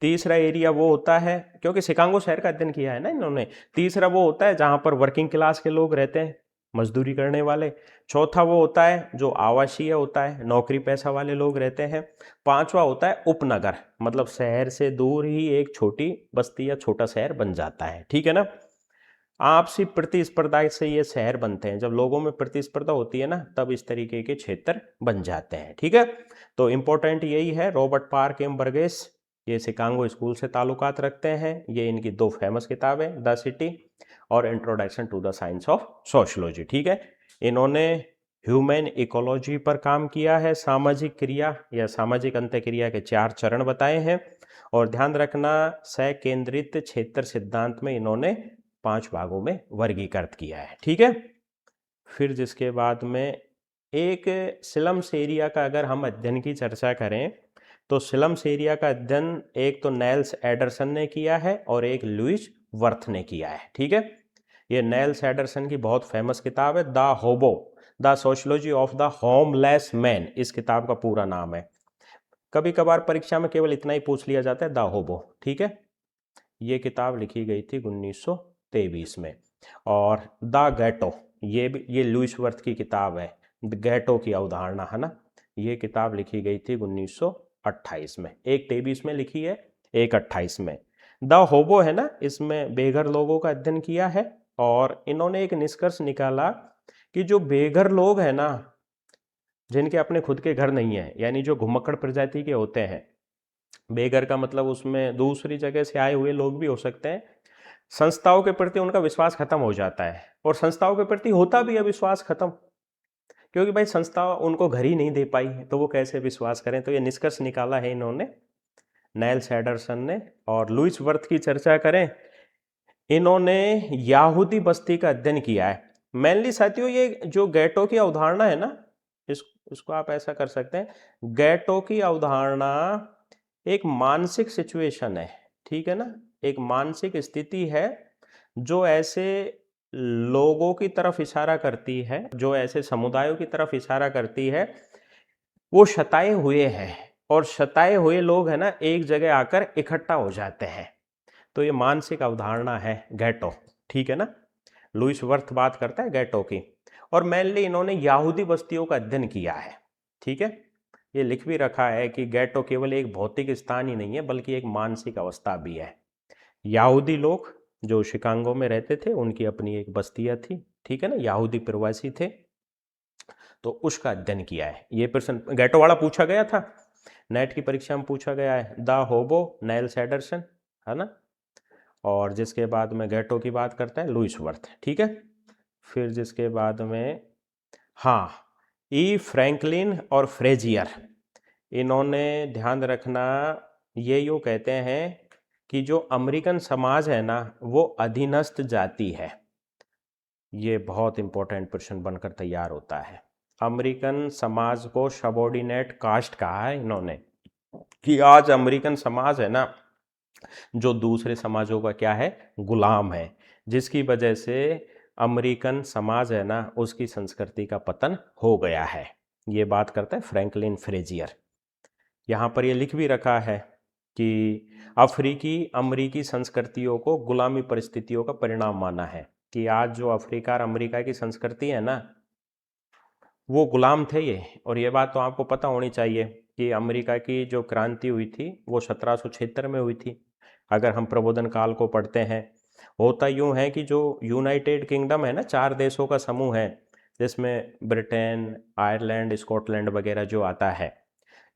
[SPEAKER 1] तीसरा एरिया वो होता है, क्योंकि शिकागो शहर का अध्ययन किया है ना इन्होंने, तीसरा वो होता है जहां पर वर्किंग क्लास के लोग रहते हैं, मजदूरी करने वाले। चौथा वो होता है जो आवासीय होता है, नौकरी पैसा वाले लोग रहते हैं। पांचवा होता है उपनगर, मतलब शहर से दूर ही एक छोटी बस्ती या छोटा शहर बन जाता है। ठीक है ना। आपसी प्रतिस्पर्धा से ये शहर बनते हैं, जब लोगों में प्रतिस्पर्धा होती है ना, तब इस तरीके के क्षेत्र बन जाते हैं। ठीक है। तो इंपॉर्टेंट यही है, रॉबर्ट पार्क एम बर्गेस ये शिकागो स्कूल से ताल्लुकात रखते हैं। ये इनकी 2 फेमस किताबें, द सिटी और introduction to the science of sociology. ठीक है। इन्होंने ह्यूमन इकोलॉजी पर काम किया है। सामाजिक क्रिया या सामाजिक अंत्यक्रिया के 4 चरण बताए हैं। और ध्यान रखना, सह केंद्रित क्षेत्र सिद्धांत में इन्होंने 5 भागों में वर्गीकृत किया है। ठीक है। फिर जिसके बाद में एक स्लम्स एरिया का अगर हम अध्ययन की चर्चा करें, तो स्लम्स एरिया का अध्ययन एक तो नेल्स एडरसन ने किया है और एक लुइस वर्थ ने किया है। ठीक है। ये नेल्स एडरसन की बहुत फेमस किताब है, द होबो, the sociology of the homeless man, इस किताब का पूरा नाम है। कभी कभार परीक्षा में केवल इतना ही पूछ लिया जाता है, द होबो। ठीक है। ये किताब लिखी गई थी 1923 में। और द गैटो, ये लुइस वर्थ की किताब है, गैटो की अवधारणा, है ना। ये किताब लिखी गई थी 1928 में, एक 23 में लिखी है, एक 28 में। द होबो है ना, इसमें बेघर लोगों का अध्ययन किया है। और इन्होंने एक निष्कर्ष निकाला कि जो बेघर लोग हैं ना, जिनके अपने खुद के घर नहीं है, यानी जो घुमक्कड़ प्रजाति के होते हैं, बेघर का मतलब उसमें दूसरी जगह से आए हुए लोग भी हो सकते हैं, संस्थाओं के प्रति उनका विश्वास खत्म हो जाता है। और संस्थाओं के प्रति होता भी है विश्वास खत्म, क्योंकि भाई संस्था उनको घर ही नहीं दे पाई, तो वो कैसे विश्वास करें। तो ये निष्कर्ष निकाला है इन्होंने, नेल्स एडरसन ने। और लुइस वर्थ की चर्चा करें, इन्होंने यहूदी बस्ती का अध्ययन किया है। मेनली साथियों, ये जो गैटो की अवधारणा है ना, इसको आप ऐसा कर सकते हैं, गैटो की अवधारणा एक मानसिक सिचुएशन है। ठीक है ना, एक मानसिक स्थिति है जो ऐसे लोगों की तरफ इशारा करती है, जो ऐसे समुदायों की तरफ इशारा करती है वो शताए हुए हैं, और शताए हुए लोग है ना एक जगह आकर इकट्ठा हो जाते हैं। तो ये मानसिक अवधारणा है गैटो, ठीक है ना। लुईस वर्थ बात करता है गैटो की, और मेनली इन्होंने यहूदी बस्तियों का अध्ययन किया है, ठीक है। ये लिख भी रखा है कि गैटो केवल एक भौतिक स्थान ही नहीं है बल्कि एक मानसिक अवस्था भी है। यहूदी लोग जो शिकागो में रहते थे उनकी अपनी एक बस्तियां थी, ठीक है ना, यहूदी प्रवासी थे, तो उसका अध्ययन किया है। ये प्रश्न गैटो वाला पूछा गया था, नेट की परीक्षा में पूछा गया है, द होबो नाइल सैंडरसन, है ना। और जिसके बाद में गैटो की बात करते हैं लुईस वर्थ, ठीक है। फिर जिसके बाद में हाँ, ई फ्रैंकलिन और फ्रेजियर, इन्होंने ध्यान रखना, ये यूँ कहते हैं कि जो अमेरिकन समाज है ना वो अधीनस्थ जाति है। ये बहुत इंपॉर्टेंट प्रश्न बनकर तैयार होता है। अमेरिकन समाज को सबॉर्डिनेट कास्ट कहा है इन्होंने, कि आज अमेरिकन समाज है ना जो दूसरे समाजों का क्या है, गुलाम है, जिसकी वजह से अमेरिकन समाज है ना उसकी संस्कृति का पतन हो गया है। ये बात करता है फ्रैंकलिन फ्रेजियर। यहाँ पर ये लिख भी रखा है कि अफ्रीकी अमरीकी संस्कृतियों को गुलामी परिस्थितियों का परिणाम माना है, कि आज जो अफ्रीका और अमेरिका की संस्कृति है ना वो गुलाम थे ये। और ये बात तो आपको पता होनी चाहिए कि अमेरिका की जो क्रांति हुई थी वो 1776 में हुई थी। अगर हम प्रबोधन काल को पढ़ते हैं, होता यूँ है कि जो यूनाइटेड किंगडम है ना, 4 देशों का समूह है जिसमें ब्रिटेन, आयरलैंड, स्कॉटलैंड वगैरह जो आता है,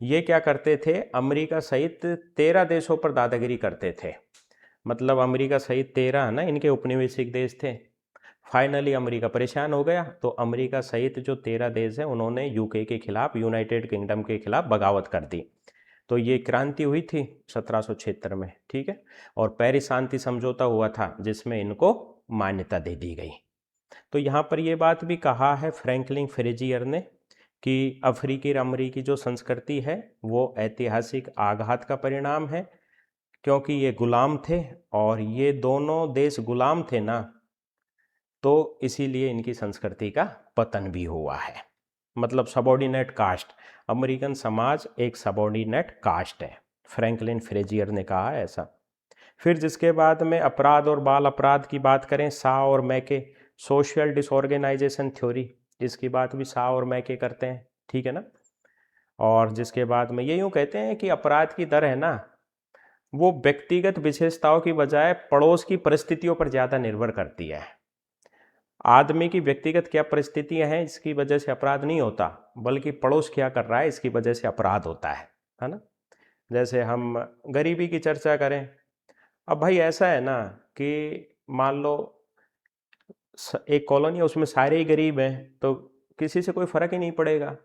[SPEAKER 1] ये क्या करते थे, अमेरिका सहित 13 देशों पर दादागिरी करते थे। मतलब अमेरिका सहित 13 है ना इनके उपनिवेशिक देश थे। फाइनली अमेरिका परेशान हो गया, तो अमेरिका सहित जो 13 देश हैं उन्होंने यूके के खिलाफ, यूनाइटेड किंगडम के खिलाफ बगावत कर दी। तो ये क्रांति हुई थी 1776 में, ठीक है। और पेरिस शांति समझौता हुआ था जिसमें इनको मान्यता दे दी गई। तो यहाँ पर ये बात भी कहा है फ्रैंकलिन फ्रेजियर ने कि अफ्रीकी और अमरीकी जो संस्कृति है वो ऐतिहासिक आघात का परिणाम है, क्योंकि ये गुलाम थे, और ये दोनों देश गुलाम थे ना, तो इसीलिए इनकी संस्कृति का पतन भी हुआ है। मतलब सबॉर्डिनेट कास्ट, अमेरिकन समाज एक सबॉर्डिनेट कास्ट है, फ्रैंकलिन फ्रेजियर ने कहा ऐसा। फिर जिसके बाद में अपराध और बाल अपराध की बात करें, सा और मैके, सोशल डिसऑर्गेनाइजेशन थ्योरी, इसकी बात भी सा और मैके करते हैं, ठीक है ना। और जिसके बाद में ये यूँ कहते हैं कि अपराध की दर है ना वो व्यक्तिगत विशेषताओं की बजाय पड़ोस की परिस्थितियों पर ज़्यादा निर्भर करती है। आदमी की व्यक्तिगत क्या परिस्थितियां हैं इसकी वजह से अपराध नहीं होता, बल्कि पड़ोस क्या कर रहा है इसकी वजह से अपराध होता है ना। जैसे हम गरीबी की चर्चा करें, अब भाई ऐसा है ना कि मान लो एक कॉलोनी है उसमें सारे ही गरीब हैं, तो किसी से कोई फर्क ही नहीं पड़ेगा।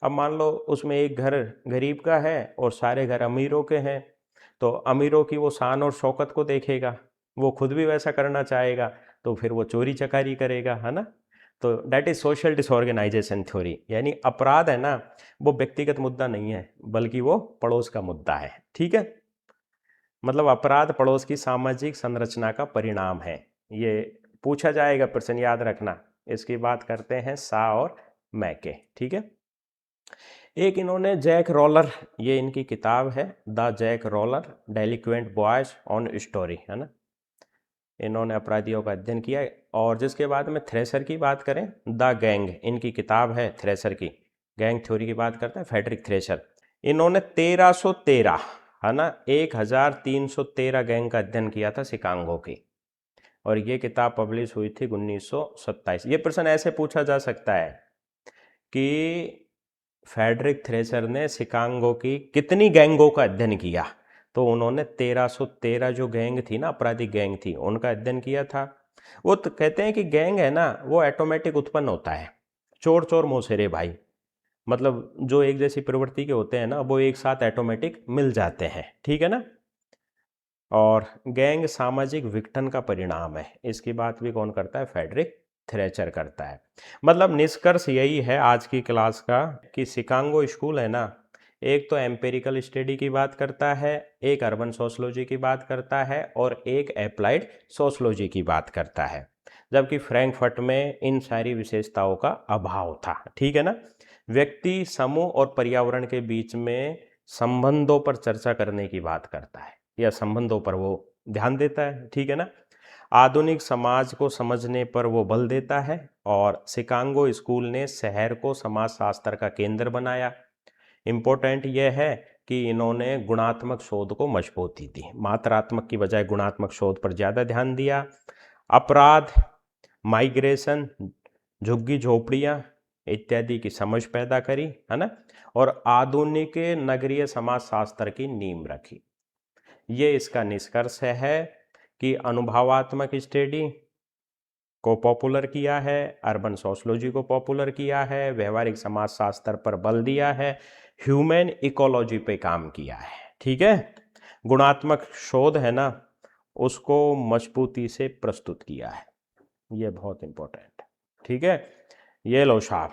[SPEAKER 1] अब मान लो उसमें एक घर गरीब का है और सारे घर अमीरों के हैं, तो अमीरों की वो शान और शौकत को देखेगा, वो खुद भी वैसा करना चाहेगा, तो फिर वो चोरी चकारी करेगा, है ना। तो that is social disorganisation theory, यानी अपराध है ना वो व्यक्तिगत मुद्दा नहीं है बल्कि वो पड़ोस का मुद्दा है, ठीक है। मतलब अपराध पड़ोस की सामाजिक संरचना का परिणाम है। ये पूछा जाएगा प्रश्न, याद रखना। इसकी बात करते हैं सा और मैके, ठीक है। एक इन्होंने जैक रोलर, ये इनकी किताब है the Jack roller delinquent boys on story, है ना। इन्होंने अपराधियों का अध्ययन किया है। और जिसके बाद में थ्रेसर की बात करें, द गैंग, इनकी किताब है थ्रेसर की, गैंग थ्योरी की बात करते हैं फ्रेडरिक थ्रेसर। इन्होंने 1313, है ना, 1313 गैंग का अध्ययन किया था शिकागो की, और ये किताब पब्लिश हुई थी 1927। ये प्रश्न ऐसे पूछा जा सकता है कि फ्रेडरिक थ्रेसर ने शिकागो की कितनी गैंगों का अध्ययन किया, तो उन्होंने 1313 जो गैंग थी ना, आपराधिक गैंग थी, उनका अध्ययन किया था। वो तो कहते हैं कि गैंग है ना वो ऑटोमेटिक उत्पन्न होता है, चोर चोर मोसेरे भाई, मतलब जो एक जैसी प्रवृत्ति के होते हैं ना वो एक साथ ऑटोमेटिक मिल जाते हैं, ठीक है ना। और गैंग सामाजिक विघटन का परिणाम है, इसकी बात भी कौन करता है, फ्रेडरिक थ्रेचर करता है। मतलब निष्कर्ष यही है आज की क्लास का कि शिकागो स्कूल है ना, एक तो एम्पेरिकल स्टडी की बात करता है, एक अर्बन सोशोलॉजी की बात करता है, और एक एप्लाइड सोशोलॉजी की बात करता है, जबकि फ्रैंकफर्ट में इन सारी विशेषताओं का अभाव था, ठीक है ना। व्यक्ति, समूह और पर्यावरण के बीच में संबंधों पर चर्चा करने की बात करता है, या संबंधों पर वो ध्यान देता है, ठीक है ना। आधुनिक समाज को समझने पर वो बल देता है, और शिकागो स्कूल ने शहर को समाजशास्त्र का केंद्र बनाया। इम्पोर्टेंट यह है कि इन्होंने गुणात्मक शोध को मजबूती दी, मात्रात्मक की बजाय गुणात्मक शोध पर ज़्यादा ध्यान दिया। अपराध, माइग्रेशन, झुग्गी झोपड़ियाँ इत्यादि की समझ पैदा करी, है ना, और आधुनिक नगरीय समाजशास्त्र की नींव रखी। ये इसका निष्कर्ष है कि अनुभवात्मक स्टडी को पॉपुलर किया है, अर्बन सोशोलॉजी को पॉपुलर किया है, व्यवहारिक समाजशास्त्र पर बल दिया है, ह्यूमन इकोलॉजी पे काम किया है, ठीक है। गुणात्मक शोध है ना, उसको मजबूती से प्रस्तुत किया है। ये बहुत इंपॉर्टेंट, ठीक है। ये लो साहब,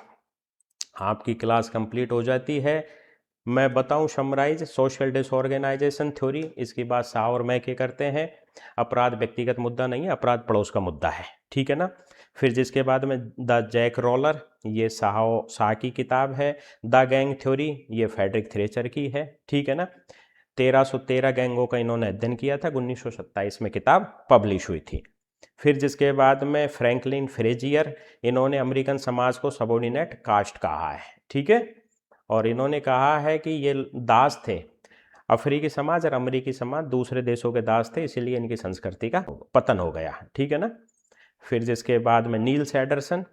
[SPEAKER 1] आपकी क्लास कंप्लीट हो जाती है। मैं बताऊं समराइज, सोशल डिसऑर्गेनाइजेशन थ्योरी, इसकी बात शाह और मैके करते हैं। अपराध व्यक्तिगत मुद्दा नहीं है, अपराध पड़ोस का मुद्दा है, ठीक है ना। फिर जिसके बाद में द जैक रोलर, ये शाह की किताब है। द गैंग थ्योरी, ये फेडरिक थ्रेचर की है, ठीक है ना। 1313 गैंगों का इन्होंने अध्ययन किया था, 1927 में किताब पब्लिश हुई थी। फिर जिसके बाद में फ्रैंकलिन फ्रेजियर, इन्होंने अमेरिकन समाज को सबॉर्डिनेट कास्ट कहा है, ठीक है। और इन्होंने कहा है कि ये दास थे, अफ्रीकी समाज और अमेरिकी समाज दूसरे देशों के दास थे, इसीलिए इनकी संस्कृति का पतन हो गया, ठीक है ना। फिर जिसके बाद में नील सैंडरसन,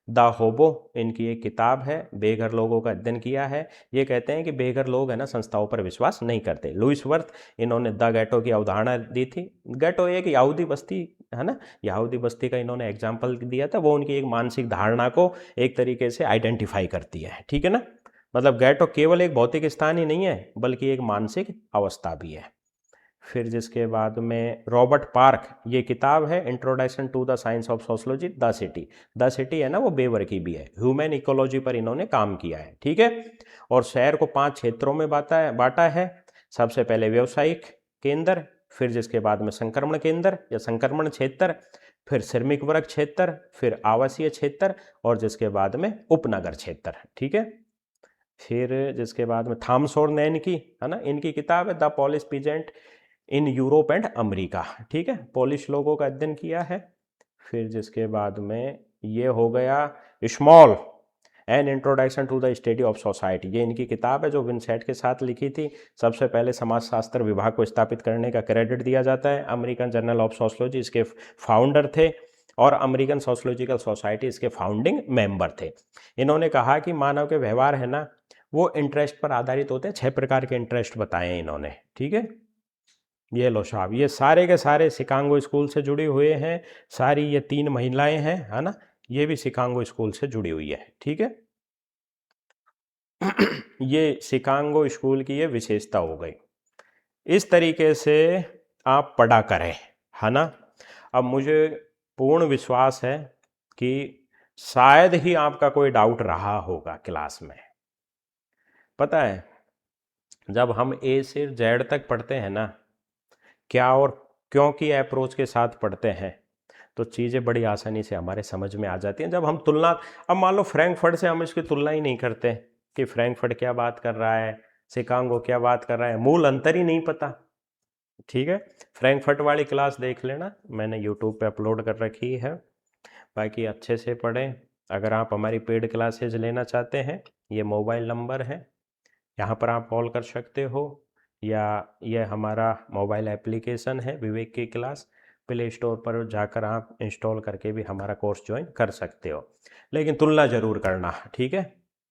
[SPEAKER 1] द होबो, इनकी एक किताब है, बेघर लोगों का अध्ययन किया है। ये कहते हैं कि बेघर लोग है ना संस्थाओं पर विश्वास नहीं करते। लुइस वर्थ, इन्होंने द गैटो की अवधारणा दी थी। गैटो एक यहूदी बस्ती है ना, यहूदी बस्ती का इन्होंने एग्जाम्पल दिया था, वो उनकी एक मानसिक धारणा को एक तरीके से आइडेंटिफाई करती है, ठीक है ना। मतलब गैटो केवल एक भौतिक स्थान ही नहीं है, बल्कि एक मानसिक अवस्था भी है। फिर जिसके बाद में रॉबर्ट पार्क, ये किताब है introduction to the science of sociology, the city. The city है ना, वो बेवर की भी है। ह्यूमन इकोलॉजी पर इन्होंने काम किया है, ठीक है। और शहर को 5 क्षेत्रों में बांटा है। सबसे पहले व्यवसायिक केंद्र, फिर जिसके बाद में संक्रमण केंद्र या संक्रमण क्षेत्र, फिर श्रमिक वर्ग क्षेत्र, फिर आवासीय क्षेत्र, और जिसके बाद में उपनगर क्षेत्र, ठीक है। फिर जिसके बाद में थॉमस और नैन की, है ना, इनकी किताब है the polish peasant in Europe and America, ठीक है, पोलिश लोगों का अध्ययन किया है। फिर जिसके बाद में ये हो गया Small an introduction to the study of society, ये इनकी किताब है जो विंसेंट के साथ लिखी थी। सबसे पहले समाजशास्त्र विभाग को स्थापित करने का क्रेडिट दिया जाता है। अमेरिकन जर्नल ऑफ सोशोलॉजी इसके फाउंडर थे, और अमेरिकन सोशोलॉजिकल सोसाइटी इसके फाउंडिंग मेंबर थे। इन्होंने कहा कि मानव के व्यवहार है ना, वो इंटरेस्ट पर आधारित होते हैं। 6 प्रकार के इंटरेस्ट बताए हैं इन्होंने, ठीक है। ये लो साहब, ये सारे के सारे शिकागो स्कूल से जुड़े हुए हैं। सारी ये 3 महिलाएं हैं, है ना, ये भी शिकागो स्कूल से जुड़ी हुई है, ठीक है। ये शिकागो स्कूल की ये विशेषता हो गई। इस तरीके से आप पढ़ा करें, है ना। अब मुझे पूर्ण विश्वास है कि शायद ही आपका कोई डाउट रहा होगा क्लास में। पता है, जब हम ए से जेड तक पढ़ते हैं ना, क्या और क्यों की अप्रोच के साथ पढ़ते हैं, तो चीज़ें बड़ी आसानी से हमारे समझ में आ जाती हैं। जब हम तुलना, अब मान लो फ्रैंकफर्ट से हम इसकी तुलना ही नहीं करते कि फ्रैंकफर्ट क्या बात कर रहा है, शिकागो क्या बात कर रहा है, मूल अंतर ही नहीं पता, ठीक है। फ्रैंकफर्ट वाली क्लास देख लेना, मैंने यूट्यूब पे अपलोड कर रखी है। बाकी अच्छे से पढ़ें। अगर आप हमारी पेड क्लासेज लेना चाहते हैं, ये मोबाइल नंबर है, यहाँ पर आप कॉल कर सकते हो, या ये हमारा मोबाइल एप्लीकेशन है विवेक की क्लास, प्ले स्टोर पर जाकर आप इंस्टॉल करके भी हमारा कोर्स ज्वाइन कर सकते हो। लेकिन तुलना ज़रूर करना, ठीक है।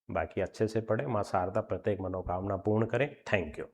[SPEAKER 1] बाकी अच्छे से पढ़ें। माँ शारदा प्रत्येक मनोकामना पूर्ण करें। Thank you.